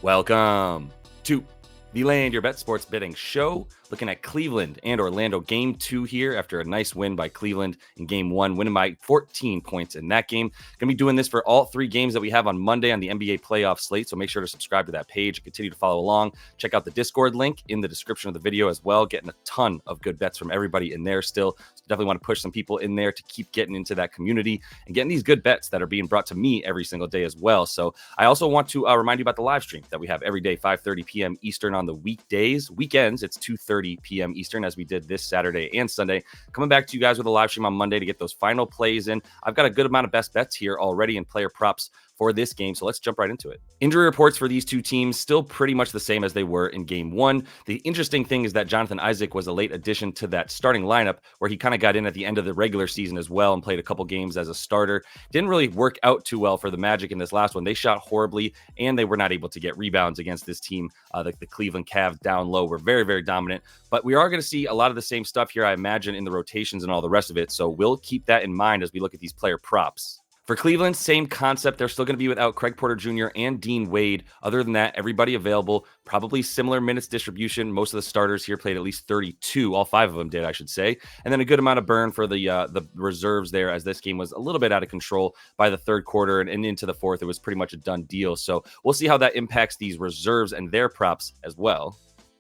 Welcome to the Land Your Bet Sports Betting Show. Looking at Cleveland and Orlando game 2 here after a nice win by Cleveland in game 1, winning by 14 points in that game. Going to be doing this for all 3 games that we have on Monday on the NBA playoff slate, so make sure to subscribe to that page and continue to follow along. Check out the Discord link in the description of the video as well. Getting a ton of good bets from everybody in there still. So definitely want to push some people in there to keep getting into that community and getting these good bets that are being brought to me every single day as well. So I also want to remind you about the live stream that we have every day, 5:30 p.m. Eastern on the weekdays. Weekends, it's 2:30 p.m. Eastern, as we did this Saturday and Sunday. Coming back to you guys with a live stream on Monday to get those final plays in. I've got a good amount of best bets here already in player props for this game, so let's jump right into it. Injury reports for these two teams still pretty much the same as they were in game 1. The interesting thing is that Jonathan Isaac was a late addition to that starting lineup, where he kind of got in at the end of the regular season as well and played a couple games as a starter. Didn't really work out too well for the Magic in this last one. They shot horribly, and they were not able to get rebounds against this team. The Cleveland Cavs down low were very, very dominant, but we are going to see a lot of the same stuff here, I imagine, in the rotations and all the rest of it, so we'll keep that in mind as we look at these player props. For Cleveland, same concept. They're still going to be without Craig Porter Jr. and Dean Wade. Other than that, everybody available. Probably similar minutes distribution. Most of the starters here played at least 32. All 5 of them did, I should say. And then a good amount of burn for the reserves there, as this game was a little bit out of control by the third quarter and into the fourth. It was pretty much a done deal. So we'll see how that impacts these reserves and their props as well.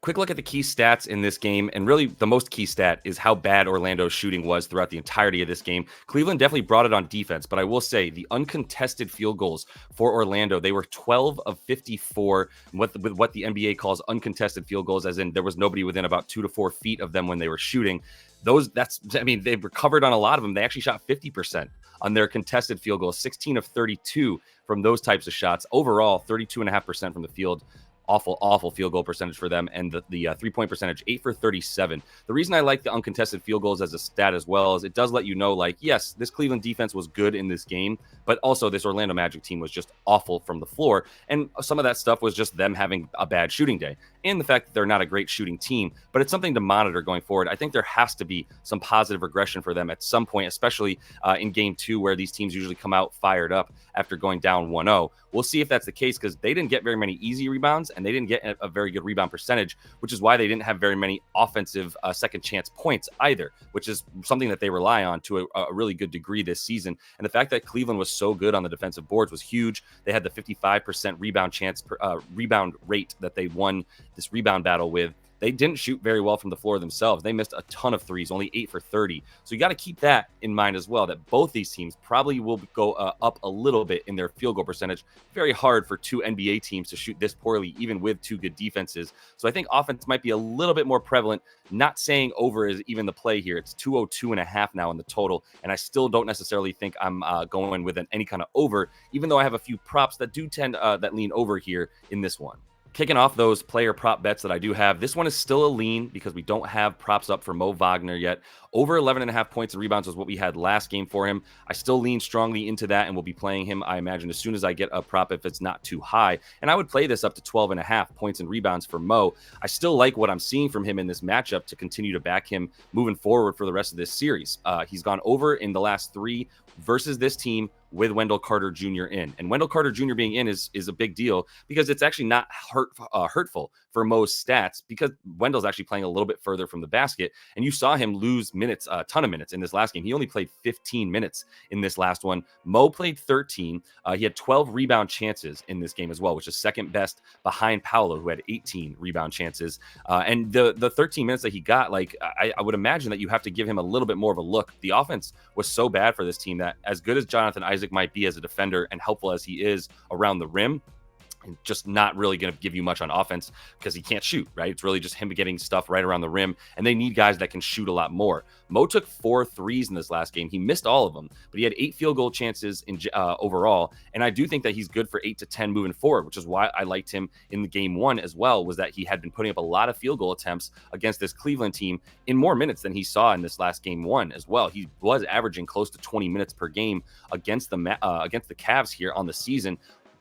Quick look at the key stats in this game, and really the most key stat is how bad Orlando's shooting was throughout the entirety of this game. Cleveland definitely brought it on defense, but I will say the uncontested field goals for Orlando, they were 12 of 54 with what the NBA calls uncontested field goals, as in there was nobody within about 2 to 4 feet of them when they were shooting. They've recovered on a lot of them. They actually shot 50% on their contested field goals, 16 of 32 from those types of shots. Overall, 32.5% from the field. Awful field goal percentage for them, and the 3-point percentage, 8 for 37. The reason I like the uncontested field goals as a stat as well is it does let you know, like, yes, this Cleveland defense was good in this game, but also this Orlando Magic team was just awful from the floor, and some of that stuff was just them having a bad shooting day, and the fact that they're not a great shooting team, but it's something to monitor going forward. I think there has to be some positive regression for them at some point, especially in game 2, where these teams usually come out fired up after going down 1-0. We'll see if that's the case, because they didn't get very many easy rebounds, and they didn't get a very good rebound percentage, which is why they didn't have very many offensive second chance points either, which is something that they rely on to a really good degree this season. And the fact that Cleveland was so good on the defensive boards was huge. They had the 55% rebound rate that they won this rebound battle with. They didn't shoot very well from the floor themselves. They missed a ton of threes, only 8 for 30. So you got to keep that in mind as well, that both these teams probably will go up a little bit in their field goal percentage. Very hard for 2 NBA teams to shoot this poorly, even with 2 good defenses. So I think offense might be a little bit more prevalent. Not saying over is even the play here. It's 202.5 now in the total, and I still don't necessarily think I'm going with any kind of over, even though I have a few props that do tend that lean over here in this one. Kicking off those player prop bets that I do have, this one is still a lean because we don't have props up for Mo Wagner yet. Over 11.5 points and rebounds was what we had last game for him. I still lean strongly into that and will be playing him, I imagine, as soon as I get a prop if it's not too high. And I would play this up to 12.5 points and rebounds for Mo. I still like what I'm seeing from him in this matchup to continue to back him moving forward for the rest of this series. He's gone over in the last 3 versus this team with Wendell Carter Jr. in. And Wendell Carter Jr. being in is a big deal because it's actually not hurtful for Mo's stats, because Wendell's actually playing a little bit further from the basket. And you saw him lose minutes, a ton of minutes in this last game. He only played 15 minutes in this last one. Mo played 13. He had 12 rebound chances in this game as well, which is second best behind Paolo, who had 18 rebound chances. And the 13 minutes that he got, like, I would imagine that you have to give him a little bit more of a look. The offense was so bad for this team that, as good as Jonathan Isaac might be as a defender and helpful as he is around the rim, just not really going to give you much on offense because he can't shoot, right? It's really just him getting stuff right around the rim, and they need guys that can shoot a lot more. Mo took 4 threes in this last game. He missed all of them, but he had 8 field goal chances in overall, and I do think that he's good for 8 to 10 moving forward, which is why I liked him in the game 1 as well, was that he had been putting up a lot of field goal attempts against this Cleveland team in more minutes than he saw in this last game 1 as well. He was averaging close to 20 minutes per game against the Cavs here on the season.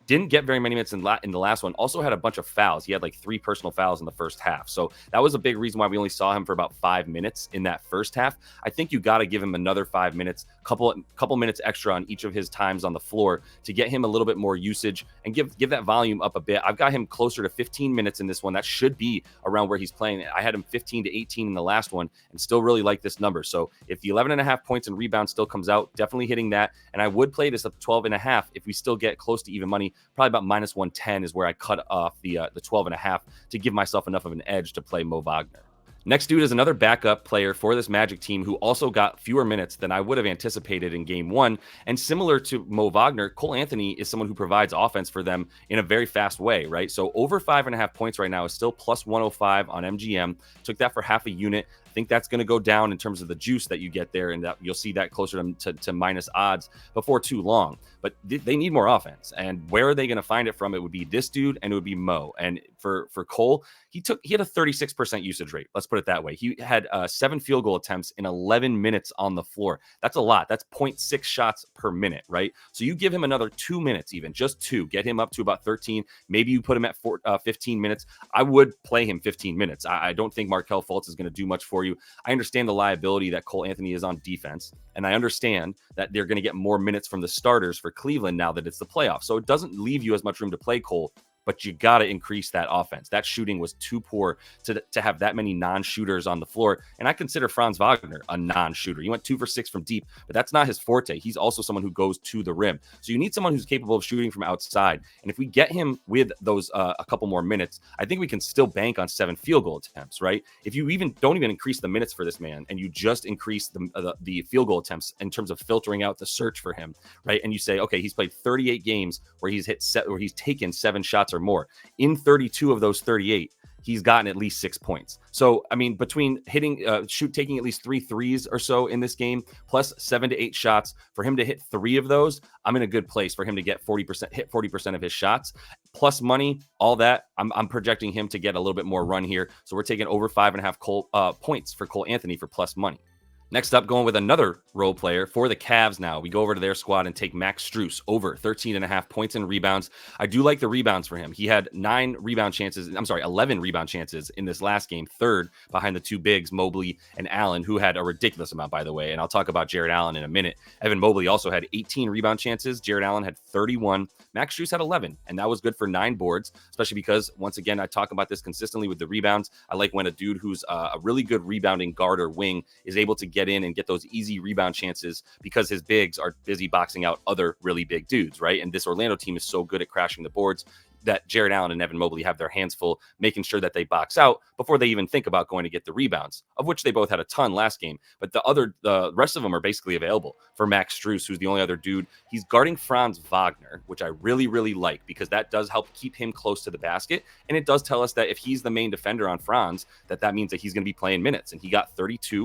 Didn't get very many minutes in the last one. Also had a bunch of fouls. He had like 3 personal fouls in the first half. So that was a big reason why we only saw him for about 5 minutes in that first half. I think you got to give him another 5 minutes couple minutes extra on each of his times on the floor to get him a little bit more usage and give that volume up a bit. I've got him closer to 15 minutes in this one. That should be around where he's playing. I had him 15 to 18 in the last one and still really like this number. So if the 11.5 points and rebounds still comes out, definitely hitting that. And I would play this up to 12.5 if we still get close to even money. Probably about minus 110 is where I cut off the 12.5 to give myself enough of an edge to play Mo Wagner. Next dude is another backup player for this Magic team who also got fewer minutes than I would have anticipated in game one. And similar to Mo Wagner, Cole Anthony is someone who provides offense for them in a very fast way, right? So over 5.5 points right now is still plus 105 on MGM. Took that for half a unit. I think that's going to go down in terms of the juice that you get there, and that you'll see that closer to minus odds before too long. But they need more offense, and where are they going to find it from? It would be this dude, and it would be Mo. And for Cole, he had a 36% usage rate. Let's put it that way. He had 7 field goal attempts in 11 minutes on the floor. That's a lot. That's 0.6 shots per minute, right? So you give him another 2 minutes, even just 2, get him up to about 13. Maybe you put him at 15 minutes. I would play him 15 minutes. I don't think Markelle Fultz is going to do much for you. I understand the liability that Cole Anthony is on defense, and I understand that they're going to get more minutes from the starters for Cleveland now that it's the playoffs. So it doesn't leave you as much room to play Cole, but you got to increase that offense. That shooting was too poor to have that many non-shooters on the floor. And I consider Franz Wagner a non-shooter. He went 2 for 6 from deep, but that's not his forte. He's also someone who goes to the rim. So you need someone who's capable of shooting from outside. And if we get him with those a couple more minutes, I think we can still bank on 7 field goal attempts, right? If you don't even increase the minutes for this man, and you just increase the field goal attempts in terms of filtering out the search for him, right? And you say, okay, he's played 38 games where he's taken 7 shots or more. In 32 of those 38, he's gotten at least 6 points. So, I mean, between taking at least 3 threes or so in this game, plus 7 to 8 shots, for him to hit 3 of those, I'm in a good place for him to get 40% of his shots, plus money, all that. I'm projecting him to get a little bit more run here. So we're taking over 5.5 points for Cole Anthony for plus money. Next up, going with another role player for the Cavs now. We go over to their squad and take Max Strus over 13.5 points and rebounds. I do like the rebounds for him. He had 11 rebound chances in this last game, third behind the 2 bigs, Mobley and Allen, who had a ridiculous amount, by the way. And I'll talk about Jared Allen in a minute. Evan Mobley also had 18 rebound chances. Jared Allen had 31. Max Strus had 11, and that was good for 9 boards, especially because, once again, I talk about this consistently with the rebounds. I like when a dude who's a really good rebounding guard or wing is able to get in and get those easy rebound chances because his bigs are busy boxing out other really big dudes, right? And this Orlando team is so good at crashing the boards that Jared Allen and Evan Mobley have their hands full, making sure that they box out before they even think about going to get the rebounds, of which they both had a ton last game. But the rest of them are basically available for Max Strus, who's the only other dude. He's guarding Franz Wagner, which I really, really like, because that does help keep him close to the basket. And it does tell us that if he's the main defender on Franz, that means that he's going to be playing minutes. And he got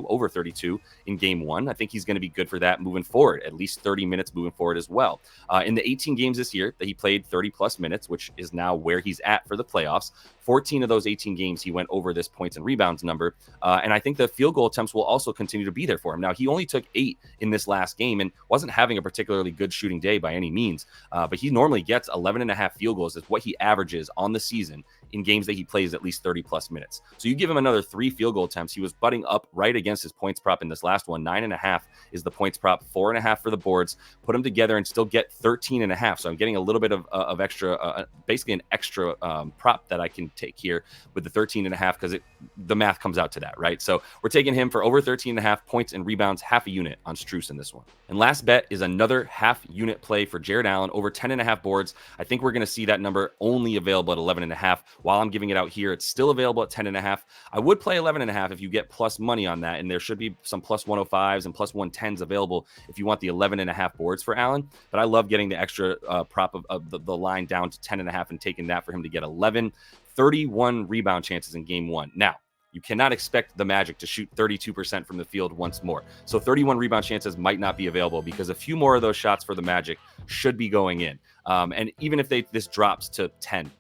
over 32 in game 1. I think he's going to be good for that moving forward, at least 30 minutes moving forward as well. In the 18 games this year that he played 30 plus minutes, which is now where he's at for the playoffs, 14 of those 18 games, he went over this points and rebounds number. And I think the field goal attempts will also continue to be there for him. Now, he only took 8 in this last game and wasn't having a particularly good shooting day by any means. But he normally gets 11.5 field goals is what he averages on the season in games that he plays at least 30 plus minutes. So you give him another 3 field goal attempts. He was butting up right against his points prop in this last one. 9.5 is the points prop, 4.5 for the boards. Put them together and still get 13.5. So I'm getting a little bit of extra, basically an extra prop that I can take here with the 13.5, because the math comes out to that, right? So we're taking him for over 13.5 points and rebounds, half a unit on Strus in this one. And last bet is another half unit play for Jared Allen, over 10.5 boards. I think we're going to see that number only available at 11.5. While I'm giving it out here, it's still available at 10.5. I would play 11.5 if you get plus money on that, and there should be some plus 105s and plus 110s available if you want the 11.5 boards for Allen. But I love getting the extra prop of the line down to 10.5 and taking that for him to get 11. 31 rebound chances in game 1. Now, you cannot expect the Magic to shoot 32% from the field once more. So 31 rebound chances might not be available, because a few more of those shots for the Magic should be going in. And even if this drops to 10,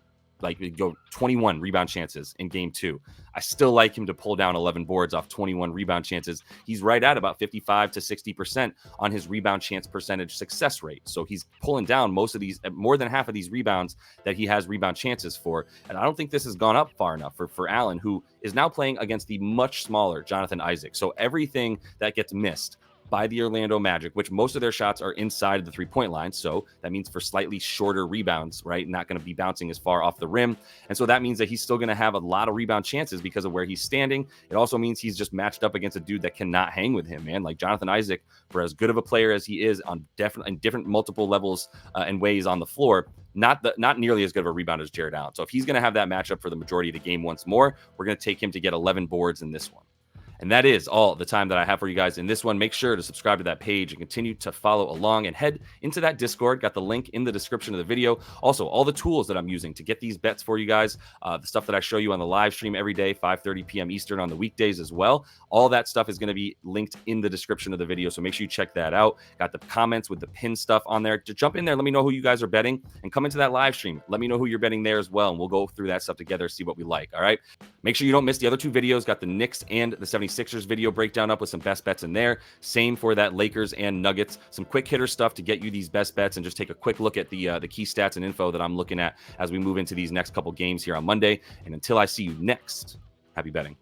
like we go 21 rebound chances in game 2, I still like him to pull down 11 boards off 21 rebound chances. He's right at about 55 to 60% on his rebound chance percentage success rate. So he's pulling down most of these, more than half of these rebounds that he has rebound chances for. And I don't think this has gone up far enough for Allen, who is now playing against the much smaller Jonathan Isaac. So everything that gets missed by the Orlando Magic, which most of their shots are inside the three-point line. So that means for slightly shorter rebounds, right? Not going to be bouncing as far off the rim. And so that means that he's still going to have a lot of rebound chances because of where he's standing. It also means he's just matched up against a dude that cannot hang with him, man. Like Jonathan Isaac, for as good of a player as he is on different multiple levels and ways on the floor, not nearly as good of a rebounder as Jared Allen. So if he's going to have that matchup for the majority of the game once more, we're going to take him to get 11 boards in this one. And that is all the time that I have for you guys in this one. Make sure to subscribe to that page and continue to follow along and head into that Discord. Got the link in the description of the video. Also, all the tools that I'm using to get these bets for you guys, the stuff that I show you on the live stream every day, 5:30 p.m. Eastern on the weekdays as well. All that stuff is going to be linked in the description of the video. So make sure you check that out. Got the comments with the pin stuff on there. Just jump in there. Let me know who you guys are betting and come into that live stream. Let me know who you're betting there as well. And we'll go through that stuff together, see what we like. All right. Make sure you don't miss the other two videos. Got the Knicks and the 76ers video breakdown up with some best bets in there. Same for that Lakers and Nuggets. Some quick hitter stuff to get you these best bets and just take a quick look at the key stats and info that I'm looking at as we move into these next couple games here on Monday. And until I see you next, happy betting.